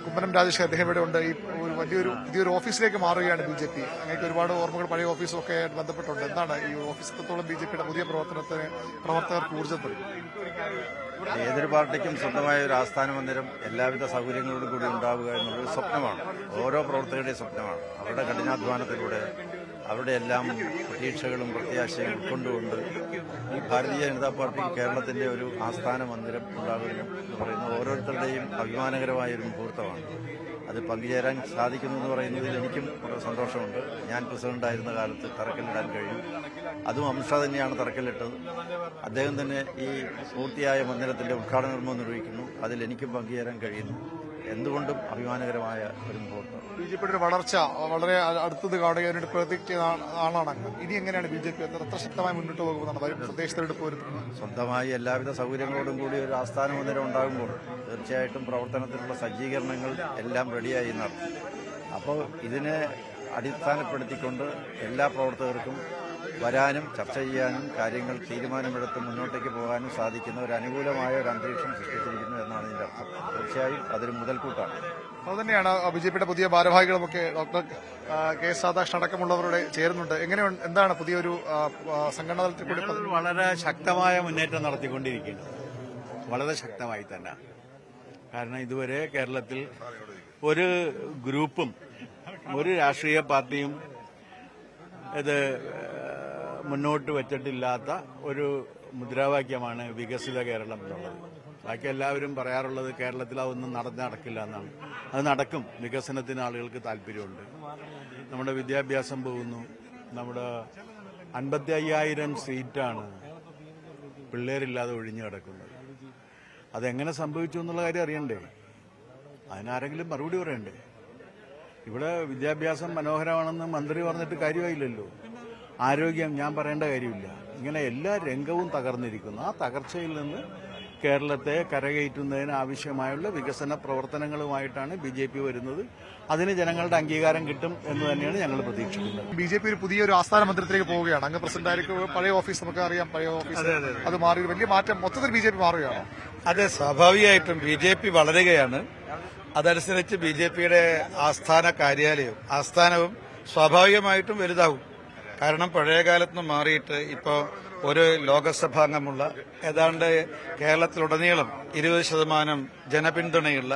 കുമ്മനം രാജേഷ് അദ്ദേഹം ഇവിടെ ഉണ്ട്. ഈ ഒരു പുതിയൊരു ഓഫീസിലേക്ക് മാറുകയാണ് BJP. അങ്ങനെ ഒരുപാട് ഓർമ്മകൾ പഴയ ഓഫീസും ഒക്കെ ആയിട്ട് ബന്ധപ്പെട്ടുണ്ട്. എന്താണ് ഈ ഓഫീസത്തോളം BJPയുടെ പുതിയ പ്രവർത്തകർക്ക് ഊർജ്ജം തരും? ഏതൊരു പാർട്ടിക്കും സ്വന്തമായ ഒരു ആസ്ഥാന മന്ദിരം എല്ലാവിധ സൗകര്യങ്ങളോടും കൂടി ഉണ്ടാവുക എന്നുള്ളൊരു സ്വപ്നമാണ്. ഓരോ പ്രവർത്തകരുടെയും സ്വപ്നമാണ്. അവരുടെ കഠിനാധ്വാനത്തിലൂടെ അവരുടെ എല്ലാം പ്രതീക്ഷകളും പ്രത്യാശയും ഉൾക്കൊണ്ടുകൊണ്ട് ഈ ഭാരതീയ ജനതാ പാർട്ടിക്ക് കേരളത്തിന്റെ ഒരു ആസ്ഥാന മന്ദിരം ഉണ്ടാകുന്നു എന്ന് പറയുന്നത് ഓരോരുത്തരുടെയും അഭിമാനകരമായ ഒരു മുഹൂർത്തമാണ്. അത് പങ്കുചേരാൻ സാധിക്കുന്നു എന്ന് പറയുന്നതിൽ എനിക്കും വളരെ സന്തോഷമുണ്ട്. ഞാൻ പ്രസിഡന്റായിരുന്ന കാലത്ത് തറക്കല്ലിടാൻ കഴിയും. അതും അമിത്ഷാ തന്നെയാണ് തറക്കല്ലിട്ടത്. അദ്ദേഹം തന്നെ ഈ പൂർത്തിയായ മന്ദിരത്തിന്റെ ഉദ്ഘാടന കർമ്മം നിർവഹിക്കുന്നു. അതിൽ എനിക്കും പങ്കുചേരാൻ കഴിയുന്നു. എന്തുകൊണ്ടും അഭിമാനകരമായ ഒരു മുഹൂർത്തം. BJPയുടെ വളർച്ച വളരെ അടുത്തത് കാണുക പ്രതീക്ഷിച്ച ആളാണ്. ഇനി എങ്ങനെയാണ് BJP എത്ര ശക്തമായി മുന്നോട്ട് പോകുന്നതാണ് പ്രദേശത്തെടുപ്പ് വരുന്നത്? സ്വന്തമായി എല്ലാവിധ സൗകര്യങ്ങളോടും കൂടി ഒരു ആസ്ഥാന മന്ദിരം ഉണ്ടാകുമ്പോൾ തീർച്ചയായിട്ടും പ്രവർത്തനത്തിനുള്ള സജ്ജീകരണങ്ങൾ എല്ലാം റെഡിയായി നടത്തും. അപ്പോൾ ഇതിനെ അടിസ്ഥാനപ്പെടുത്തിക്കൊണ്ട് എല്ലാ പ്രവർത്തകർക്കും വരാനും ചർച്ച ചെയ്യാനും കാര്യങ്ങൾ തീരുമാനമെടുത്ത് മുന്നോട്ടേക്ക് പോകാനും സാധിക്കുന്ന ഒരു അനുകൂലമായ ഒരു അന്തരീക്ഷം സൃഷ്ടിച്ചിരിക്കുന്നു എന്നാണ് ഇതിന്റെ അർത്ഥം. തീർച്ചയായും അതൊരു മുതൽക്കൂട്ടാണ്. അതുതന്നെയാണ് BJPയുടെ പുതിയ ഭാരവാഹികളുമൊക്കെ ഡോക്ടർ KS രാധാകൃഷ്ണൻ അടക്കമുള്ളവരുടെ ചേരുന്നുണ്ട്. എന്താണ് പുതിയൊരു സംഘടന തലത്തിൽ കൂടി വളരെ ശക്തമായ മുന്നേറ്റം നടത്തിക്കൊണ്ടിരിക്കുന്നത്? വളരെ ശക്തമായി തന്നെ. കാരണം ഇതുവരെ കേരളത്തിൽ ഒരു ഗ്രൂപ്പും ഒരു രാഷ്ട്രീയ പാർട്ടിയും ഇത് മുന്നോട്ട് വച്ചിട്ടില്ലാത്ത ഒരു മുദ്രാവാക്യമാണ് വികസിത കേരളം എന്നുള്ളത്. ബാക്കി എല്ലാവരും പറയാറുള്ളത് കേരളത്തിൽ അതൊന്നും നടക്കില്ല എന്നാണ്. അത് നടക്കും. വികസനത്തിന് ആളുകൾക്ക് താല്പര്യമുണ്ട്. നമ്മുടെ വിദ്യാഭ്യാസം പോകുന്നു. നമ്മുടെ 55,000 സീറ്റാണ് പിള്ളേരില്ലാതെ ഒഴിഞ്ഞു കിടക്കുന്നത്. അതെങ്ങനെ സംഭവിച്ചു എന്നുള്ള കാര്യം അറിയണ്ടേ? അതിനാരെങ്കിലും മറുപടി പറയണ്ടേ? ഇവിടെ വിദ്യാഭ്യാസം മനോഹരമാണെന്ന് മന്ത്രി പറഞ്ഞിട്ട് കാര്യമായില്ലല്ലോ. ആരോഗ്യം ഞാൻ പറയേണ്ട കാര്യമില്ല. ഇങ്ങനെ എല്ലാ രംഗവും തകർന്നിരിക്കുന്നു. ആ തകർച്ചയിൽ നിന്ന് കേരളത്തെ കരകയറ്റുന്നതിന് ആവശ്യമായുള്ള വികസന പ്രവർത്തനങ്ങളുമായിട്ടാണ് BJP വരുന്നത്. അതിന് ജനങ്ങളുടെ അംഗീകാരം കിട്ടും എന്ന് തന്നെയാണ് ഞങ്ങൾ പ്രതീക്ഷിക്കുന്നത്. BJP ഒരു പുതിയൊരു ആസ്ഥാന മന്ദിരത്തിലേക്ക് പോവുകയാണ്. അങ്ങ് പ്രസിഡന്റായിരിക്കും. പഴയ ഓഫീസ് നമുക്ക് അറിയാം. പഴയ ഓഫീസ് അത് മാറി വലിയ മാറ്റം മൊത്തത്തിൽ BJP മാറുകയാണ്. അതെ, സ്വാഭാവികമായിട്ടും BJP വളരുകയാണ്. അതനുസരിച്ച് BJPയുടെ ആസ്ഥാന കാര്യാലയവും ആസ്ഥാനവും സ്വാഭാവികമായിട്ടും വലുതാവും. കാരണം പഴയ കാലത്ത് നിന്ന് മാറിയിട്ട് ഇപ്പോൾ ഒരു ലോകസഭാംഗമുള്ള ഏതാണ്ട് കേരളത്തിലുടനീളം 20% ജനപിന്തുണയുള്ള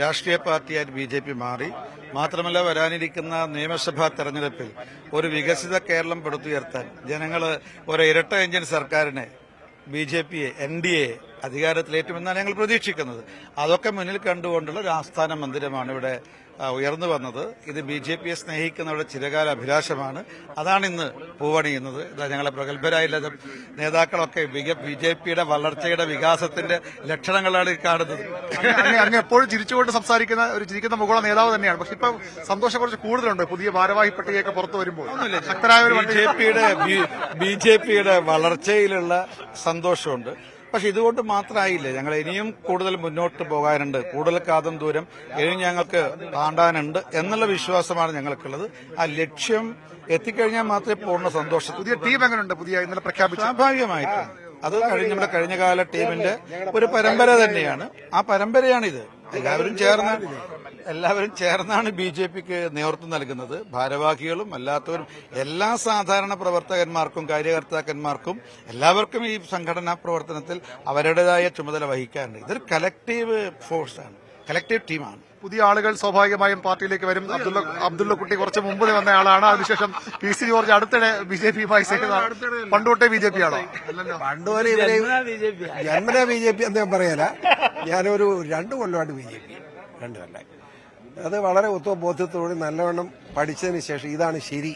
രാഷ്ട്രീയ പാർട്ടിയായിട്ട് BJP മാറി. മാത്രമല്ല, വരാനിരിക്കുന്ന നിയമസഭാ തെരഞ്ഞെടുപ്പിൽ ഒരു വികസിത കേരളം പടുത്തുയർത്താൻ ജനങ്ങൾ ഒരു ഇരട്ട എഞ്ചിൻ സർക്കാരിനെ BJPയെ NDA അധികാരത്തിലേറ്റുമെന്നാണ് ഞങ്ങൾ പ്രതീക്ഷിക്കുന്നത്. അതൊക്കെ മുന്നിൽ കണ്ടുകൊണ്ടുള്ള ഒരു ആസ്ഥാന മന്ദിരമാണ് ഇവിടെ ഉയർന്നു വന്നത്. ഇത് BJPയെ സ്നേഹിക്കുന്നവരുടെ ചിരകാല അഭിലാഷമാണ്. അതാണ് ഇന്ന് പൂവണിയുന്നത്. ഞങ്ങളെ പ്രഗത്ഭരായ നേതാക്കളൊക്കെ BJPയുടെ വളർച്ചയുടെ വികാസത്തിന്റെ ലക്ഷണങ്ങളാണ് കാണുന്നത്. അങ്ങ് എപ്പോഴും ചിരിച്ചുകൊണ്ട് സംസാരിക്കുന്ന ഒരു ചിരിക്കുന്ന മുഖമുള്ള നേതാവ് തന്നെയാണ്. പക്ഷെ ഇപ്പൊ സന്തോഷം കുറച്ച് കൂടുതലുണ്ട് പുതിയ ഭാരവാഹി പട്ടികയൊക്കെ പുറത്തു വരുമ്പോൾ. BJPയുടെ വളർച്ചയിലുള്ള സന്തോഷമുണ്ട്. പക്ഷെ ഇതുകൊണ്ട് മാത്രമായില്ല. ഞങ്ങൾ ഇനിയും കൂടുതൽ മുന്നോട്ട് പോകാനുണ്ട്. കൂടുതൽ കാതം ദൂരം ഇനിയും ഞങ്ങൾക്ക് താണ്ടാനുണ്ട് എന്നുള്ള വിശ്വാസമാണ് ഞങ്ങൾക്കുള്ളത്. ആ ലക്ഷ്യം എത്തിക്കഴിഞ്ഞാൽ മാത്രമേ പൂർണ്ണ സന്തോഷം. പുതിയ ടീം എങ്ങനെയുണ്ട്? പുതിയ ഇന്നലെ പ്രഖ്യാപിച്ചു. സ്വാഭാവികമായിട്ടും അത് നമ്മുടെ കഴിഞ്ഞകാല ടീമിന്റെ ഒരു പരമ്പര തന്നെയാണ്. ആ പരമ്പരയാണിത്. എല്ലാവരും ചേർന്നാണ് BJPക്ക് നേതൃത്വം നൽകുന്നത്. ഭാരവാഹികളും അല്ലാത്തവരും എല്ലാ സാധാരണ പ്രവർത്തകന്മാർക്കും കാര്യകർത്താക്കന്മാർക്കും എല്ലാവർക്കും ഈ സംഘടനാ പ്രവർത്തനത്തിൽ അവരുടേതായ ചുമതല വഹിക്കാറുണ്ട്. ഇതൊരു കളക്ടീവ് ഫോഴ്സാണ്, കളക്ടീവ് ടീമാണ്. പുതിയ ആളുകൾ സ്വാഭാവികമായും പാർട്ടിയിലേക്ക് വരും. അബ്ദുള്ള കുട്ടി കുറച്ച് മുമ്പ് വന്ന ആളാണ്. അതിനുശേഷം PC ജോർജ് അടുത്തിടെ BJPയുമായി പണ്ടുതൊട്ടേ BJP ആണോ? പണ്ടുപോലെ ജന്മന BJP എന്ന് ഞാൻ പറയല. ഞാനൊരു 2 കൊല്ലമായിട്ട് BJP 2 കൊല്ലം. അത് വളരെ ബോധ്യത്തോടെ നല്ലവണ്ണം പഠിച്ചതിന് ശേഷം ഇതാണ് ശരി,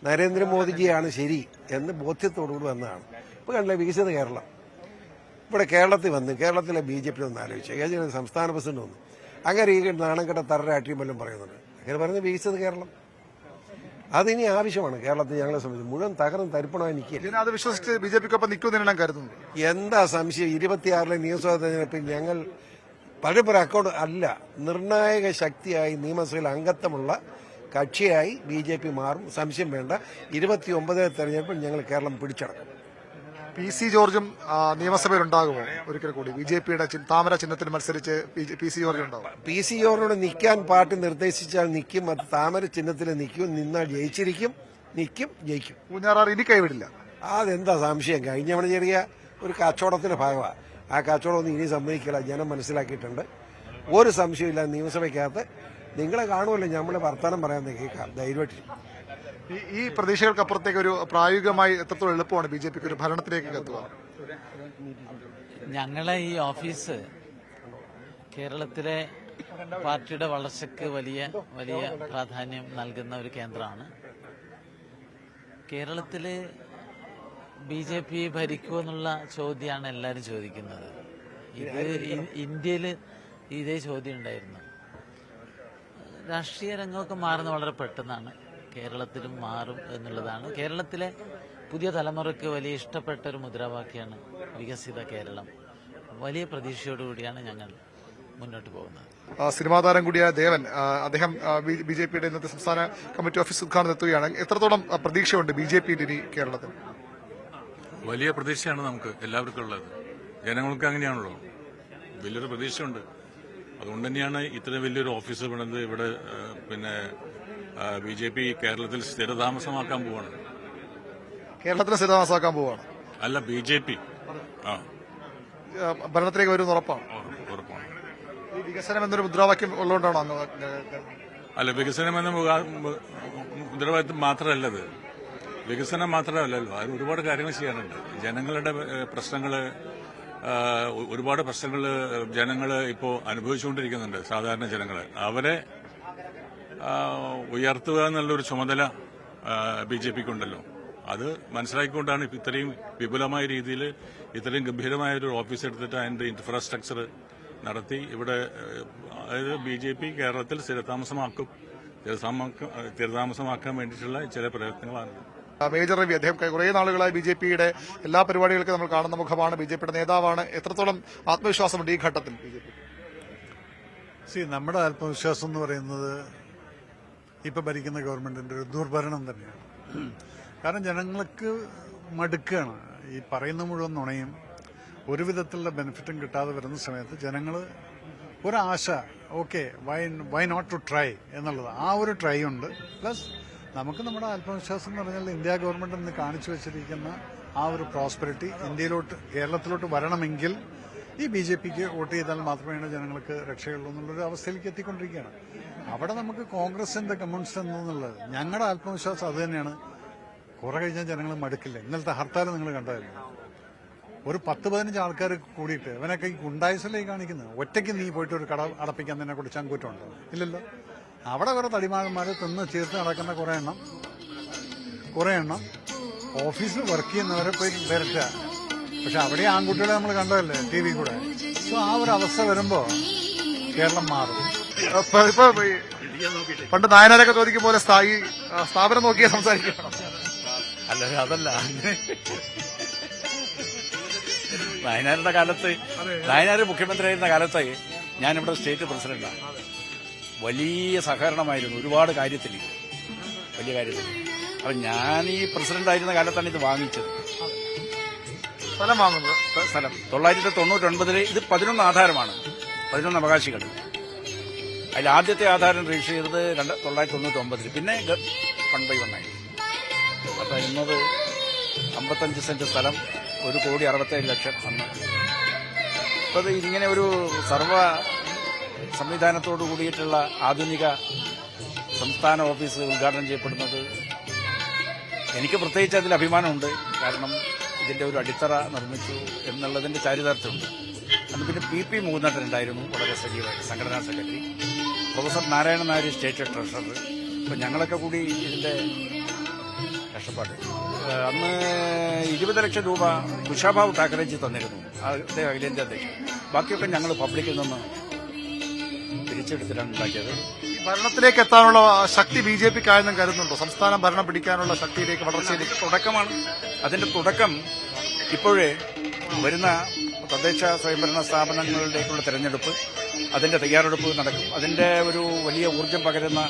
നരേന്ദ്രമോദിജിയാണ് ശരി എന്ന് ബോധ്യത്തോടുകൂടി വന്നതാണ്. ഇപ്പൊ കണ്ടില്ലേ വികസിത കേരളം. ഇവിടെ കേരളത്തിൽ വന്ന് കേരളത്തിലെ BJP ഒന്ന് ആലോചിച്ചു. സംസ്ഥാന പ്രസിഡന്റ് വന്നു. അങ്ങനെ ഈ നാണംകെട്ട തറരാഷ്ട്രീയം വല്ലതും പറയുന്നുണ്ട്. അങ്ങനെ പറയുന്നത് വികസിത കേരളം. അതിനി ആവശ്യമാണ് കേരളത്തിൽ. ഞങ്ങളെ സംബന്ധിച്ച് മുഴുവൻ തകർന്ന് തരിപ്പണമായി നിൽക്കുക. അത് വിശ്വസിച്ച് BJPക്കൊപ്പം നിൽക്കുമെന്ന് കരുതുന്നു. എന്താ സംശയം? 26 നിയമസഭാ തെരഞ്ഞെടുപ്പിൽ ഞങ്ങൾ പഴയൊരു അക്കൗണ്ട് അല്ല, നിർണായക ശക്തിയായി നിയമസഭയിൽ അംഗത്വമുള്ള കക്ഷിയായി BJP മാറും. സംശയം വേണ്ട. 29 തെരഞ്ഞെടുപ്പിൽ ഞങ്ങൾ കേരളം പിടിച്ചടക്കും. PC ജോർജും നിയമസഭയിൽ ഉണ്ടാകുമോ ഒരിക്കൽ കൂടി? BJP-യുടെ താമര ചിഹ്നത്തിൽ മത്സരിച്ച് PC ജോർജ് ഉണ്ടാവും. PC ജോർജിനോട് നിൽക്കാൻ പാർട്ടി നിർദ്ദേശിച്ചാൽ നിൽക്കും. അത് താമര ചിഹ്നത്തിൽ നിൽക്കും. നിന്നാൽ ജയിച്ചിരിക്കും. നിൽക്കും, ജയിക്കും. പൂഞ്ഞാറാർ ഇനി കൈവിടില്ല. അതെന്താ സംശയം? കഴിഞ്ഞവണ ചെറിയ ഒരു കച്ചവടത്തിന്റെ ഭാഗമാണ്. ആ കച്ചവടമൊന്നും ഇനി സമ്മതിക്കില്ല. ജനം മനസ്സിലാക്കിയിട്ടുണ്ട്. ഒരു സംശയമില്ല. നിയമസഭയ്ക്കകത്ത് നിങ്ങളെ കാണുമല്ലോ, നമ്മളെ വർത്തമാനം പറയാൻ കേൾക്കാം ധൈര്യമായിട്ട്. ഈ പ്രതീക്ഷകൾക്കപ്പുറത്തേക്ക് ഒരു പ്രായോഗികമായി എത്രത്തോളം എളുപ്പമാണ് BJP-ക്ക് ഒരു ഭരണത്തിലേക്ക് എത്തുക? ഞങ്ങളെ ഈ ഓഫീസ് കേരളത്തിലെ പാർട്ടിയുടെ വളർച്ചയ്ക്ക് വലിയ വലിയ പ്രാധാന്യം നൽകുന്ന ഒരു കേന്ദ്രമാണ്. കേരളത്തില് BJP ഭരിക്കുമോ എന്നുള്ള ചോദ്യമാണ് എല്ലാവരും ചോദിക്കുന്നത്. ഇന്ത്യയിൽ ഇതേ ചോദ്യം ഉണ്ടായിരുന്നു. രാഷ്ട്രീയ രംഗമൊക്കെ മാറുന്ന വളരെ പെട്ടെന്നാണ്. കേരളത്തിലും മാറും എന്നുള്ളതാണ്. കേരളത്തിലെ പുതിയ തലമുറയ്ക്ക് വലിയ ഇഷ്ടപ്പെട്ട ഒരു മുദ്രാവാക്യമാണ് വികസിത കേരളം. വലിയ പ്രതീക്ഷയോടുകൂടിയാണ് ഞങ്ങൾ മുന്നോട്ട് പോകുന്നത്. സിനിമാ താരം കൂടിയായ ദേവൻ, അദ്ദേഹം BJP-യുടെ ഇന്നത്തെ സംസ്ഥാന കമ്മിറ്റി ഓഫീസ് ഉദ്ഘാടനം എത്തുകയാണ്. എത്രത്തോളം പ്രതീക്ഷയുണ്ട് BJP-യുടെ ഇനി കേരളത്തിൽ? വലിയ പ്രതീക്ഷയാണ് നമുക്ക് എല്ലാവർക്കും ഉള്ളത്. ജനങ്ങൾക്ക് അങ്ങനെയാണല്ലോ, വലിയൊരു പ്രതീക്ഷയുണ്ട്. അതുകൊണ്ട് തന്നെയാണ് ഇത്രയും വലിയൊരു ഓഫീസ് പണിത് ഇവിടെ BJP കേരളത്തിൽ സ്ഥിരതാമസമാക്കാൻ പോവാണ്. കേരളത്തിൽ സ്ഥിരതാമസമാക്കാൻ പോവാണ്? അല്ല, BJP ഭരണത്തിലേക്ക് വരുന്ന ഉറപ്പാണ്. ഉറപ്പാണ്. ഈ വികസനം എന്നൊരു മുദ്രാവാക്യം ഉള്ളതുകൊണ്ടാണോ അങ്ങ്? അല്ല, വികസനം എന്ന മുദ്രാവാക്യം മാത്രമല്ലത്. വികസനം മാത്രമല്ലല്ലോ, അതിന് ഒരുപാട് കാര്യങ്ങൾ ചെയ്യാനുണ്ട്. ജനങ്ങളുടെ പ്രശ്നങ്ങള്, ഒരുപാട് പ്രശ്നങ്ങൾ ജനങ്ങൾ ഇപ്പോൾ അനുഭവിച്ചുകൊണ്ടിരിക്കുന്നുണ്ട്. സാധാരണ ജനങ്ങൾ അവരെ ഉയർത്തുക എന്നുള്ളൊരു ചുമതല BJP-ക്കുണ്ടല്ലോ. അത് മനസ്സിലാക്കിക്കൊണ്ടാണ് ഇത്രയും വിപുലമായ രീതിയിൽ ഇത്രയും ഗംഭീരമായ ഒരു ഓഫീസ് എടുത്തിട്ട് അതിന്റെ ഇൻഫ്രാസ്ട്രക്ചർ നടത്തി ഇവിടെ, അതായത് BJP കേരളത്തിൽ സ്ഥിരതാമസമാക്കാൻ വേണ്ടിയിട്ടുള്ള ചില പ്രയത്നങ്ങളാണ്. മേജർ രവി, അദ്ദേഹം കുറെ നാളുകളായി BJP-യുടെ എല്ലാ പരിപാടികൾക്കും നമ്മൾ കാണുന്ന മുഖമാണ്, BJP-യുടെ നേതാവാണ്. എത്രത്തോളം ആത്മവിശ്വാസമുണ്ട് ഈ ഘട്ടത്തിൽ BJP? നമ്മുടെ ആത്മവിശ്വാസം എന്ന് പറയുന്നത് ഇപ്പൊ ഭരിക്കുന്ന ഗവൺമെന്റിന്റെ ഒരു ദുർഭരണം തന്നെയാണ്. കാരണം ജനങ്ങൾക്ക് മടുക്കുകയാണ്. ഈ പറയുന്ന മുഴുവൻ നുണയും ഒരു വിധത്തിലുള്ള ബെനിഫിറ്റും കിട്ടാതെ വരുന്ന സമയത്ത് ജനങ്ങൾ ഒരാശ, okay why not to try എന്നുള്ളത്, ആ ഒരു ട്രൈ ഉണ്ട്. പ്ലസ് നമുക്ക് നമ്മുടെ ആത്മവിശ്വാസം എന്ന് പറഞ്ഞാൽ ഇന്ത്യ ഗവൺമെന്റ് ഇന്ന് കാണിച്ചു വെച്ചിരിക്കുന്ന ആ ഒരു പ്രോസ്പെരിറ്റി കേരളത്തിലോട്ട് വരണമെങ്കിൽ ഈ BJP-ക്ക് വോട്ട് ചെയ്താൽ മാത്രമേ ജനങ്ങൾക്ക് രക്ഷയുള്ളൂ എന്നുള്ളൊരു അവസ്ഥയിലേക്ക് എത്തിക്കൊണ്ടിരിക്കുകയാണ്. അവിടെ നമുക്ക് കോൺഗ്രസിന്റെ കമ്മ്യൂണിസ്റ്റ് എന്നുള്ളത് ഞങ്ങളുടെ ആത്മവിശ്വാസം അത് തന്നെയാണ്. കുറെ കഴിഞ്ഞാൽ ജനങ്ങൾ മടുക്കില്ല. ഇന്നലത്തെ ഹർത്താൽ നിങ്ങൾ കണ്ടായിരുന്നു. ഒരു 10-15 ആൾക്കാർ കൂടിയിട്ട് അവനൊക്കെ ഈ ഗുണ്ടായുസല്ലേ കാണിക്കുന്നത്. ഒറ്റയ്ക്ക് നീ പോയിട്ട് ഒരു കട അടപ്പിക്കാൻ തന്നെ കുടിച്ചാൻ കുറ്റമുണ്ടോ? ഇല്ലല്ലോ. അവിടെ കുറെ തടിമാന്മാർ തിന്ന് ചേർത്ത് നടക്കുന്ന കുറെ എണ്ണം ഓഫീസിൽ വർക്ക് ചെയ്യുന്നവരെ പോയി വരട്ടുക. പക്ഷെ അവിടെ ആൺകുട്ടികളെ നമ്മൾ കണ്ടതല്ലേ TV കൂടെ. സോ ആ ഒരു അവസ്ഥ വരുമ്പോ കേരളം മാറും. ഇപ്പൊ പണ്ട് നായനാരൊക്കെ ചോദിക്കും പോലെ സ്ഥാപനം നോക്കിയാൽ സംസാരിക്കണം. അല്ല, അതല്ല. നായനാരുടെ കാലത്ത്, നായനാർ മുഖ്യമന്ത്രിയായിരുന്ന കാലത്ത് ഞാനിവിടെ സ്റ്റേറ്റ് പ്രസിഡന്റാണ്. വലിയ സഹകരണമായിരുന്നു ഒരുപാട് കാര്യത്തിൽ, വലിയ കാര്യത്തിൽ. അപ്പൊ ഞാൻ ഈ പ്രസിഡന്റായിരുന്ന കാലത്താണ് ഇത് വാങ്ങിച്ചത്. സ്ഥലം വാങ്ങുന്നത്? സ്ഥലം 999 ഇത് 11 ആധാരമാണ്, 11 അവകാശികൾ. അതിൽ ആദ്യത്തെ ആധാരം രജിസ്റ്റർ ചെയ്തത് 999, പിന്നെ 1/1 ആയി. അപ്പൊ ഇന്നത് 55 സെന്റ് സ്ഥലം, 1,67,00,000 അന്ന്. അപ്പൊ അത് ഇങ്ങനെ ഒരു സർവ സംവിധാനത്തോടു കൂടിയിട്ടുള്ള ആധുനിക സംസ്ഥാന ഓഫീസ് ഉദ്ഘാടനം ചെയ്യപ്പെടുന്നത് എനിക്ക് പ്രത്യേകിച്ച് അതിൽ അഭിമാനമുണ്ട്. കാരണം ഇതിന്റെ ഒരു അടിത്തറ നിർമ്മിച്ചു എന്നുള്ളതിന്റെ ചാരിതാർത്ഥ്യമുണ്ട്. അന്ന് പിന്നെ PP മൂന്നട്ടനുണ്ടായിരുന്നു വളരെ സജീവമായിട്ട്, സംഘടനാ secretary. Professor Narayanan Nair state treasurer. അപ്പൊ ഞങ്ങളൊക്കെ കൂടി ഇതിന്റെ കഷ്ടപ്പാട്. അന്ന് 20 ലക്ഷം രൂപ കുശാഭാവ് ഠാക്കറേജി തന്നിരുന്നു, അദ്ദേഹം അഖിലേന്ത്യാ അധ്യക്ഷൻ. ബാക്കിയൊക്കെ ഞങ്ങൾ പബ്ലിക്കിൽ നിന്ന് പിരിച്ചെടുത്തിട്ടാണ് ഉണ്ടാക്കിയത്. ഭരണത്തിലേക്ക് എത്താനുള്ള ശക്തി BJP-ക്കായെന്നും കരുതുന്നുണ്ടോ? സംസ്ഥാനം ഭരണം പിടിക്കാനുള്ള ശക്തിയിലേക്ക്, വളർച്ചയിലേക്ക് തുടക്കമാണ്. അതിന്റെ തുടക്കം ഇപ്പോഴേ വരുന്ന തദ്ദേശ സ്വയംഭരണ സ്ഥാപനങ്ങളിലേക്കുള്ള തെരഞ്ഞെടുപ്പ്, അതിന്റെ തയ്യാറെടുപ്പ് നടക്കും. അതിന്റെ ഒരു വലിയ ഊർജ്ജം പകരുന്ന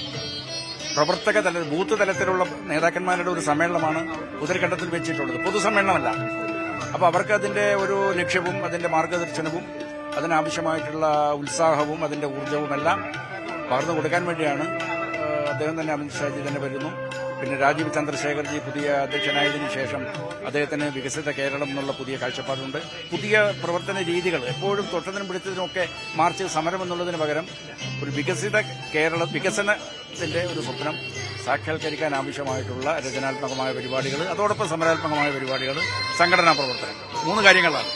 പ്രവർത്തക തല, ബൂത്ത് തലത്തിലുള്ള നേതാക്കന്മാരുടെ ഒരു സമ്മേളനമാണ് ഉദരഖണ്ഡത്തിൽ വെച്ചിട്ടുള്ളത്. പൊതുസമ്മേളനമല്ല, അപ്പോൾ അവർക്ക് അതിന്റെ ഒരു ലക്ഷ്യവും അതിന്റെ മാർഗദർശനവും അതിനാവശ്യമായിട്ടുള്ള ഉത്സാഹവും അതിന്റെ ഊർജ്ജവും എല്ലാം പകർന്നു കൊടുക്കാൻ വേണ്ടിയാണ് അദ്ദേഹം തന്നെ അമിത്ഷാജി തന്നെ വരുന്നു. പിന്നെ രാജീവ് ചന്ദ്രശേഖർജി പുതിയ അധ്യക്ഷനായതിനു ശേഷം അദ്ദേഹത്തിന് വികസിത കേരളം എന്നുള്ള പുതിയ കാഴ്ചപ്പാടുണ്ട്. പുതിയ പ്രവർത്തന രീതികൾ എപ്പോഴും തൊട്ടതിനും പിടിച്ചതിനുമൊക്കെ മാർച്ച് സമരം എന്നുള്ളതിന് പകരം ഒരു വികസിത വികസനത്തിന്റെ ഒരു സ്വപ്നം സാക്ഷാത്കരിക്കാൻ ആവശ്യമായിട്ടുള്ള രചനാത്മകമായ പരിപാടികൾ, അതോടൊപ്പം സമരാത്മകമായ പരിപാടികൾ, സംഘടനാ പ്രവർത്തനം, 3 കാര്യങ്ങളാണ്.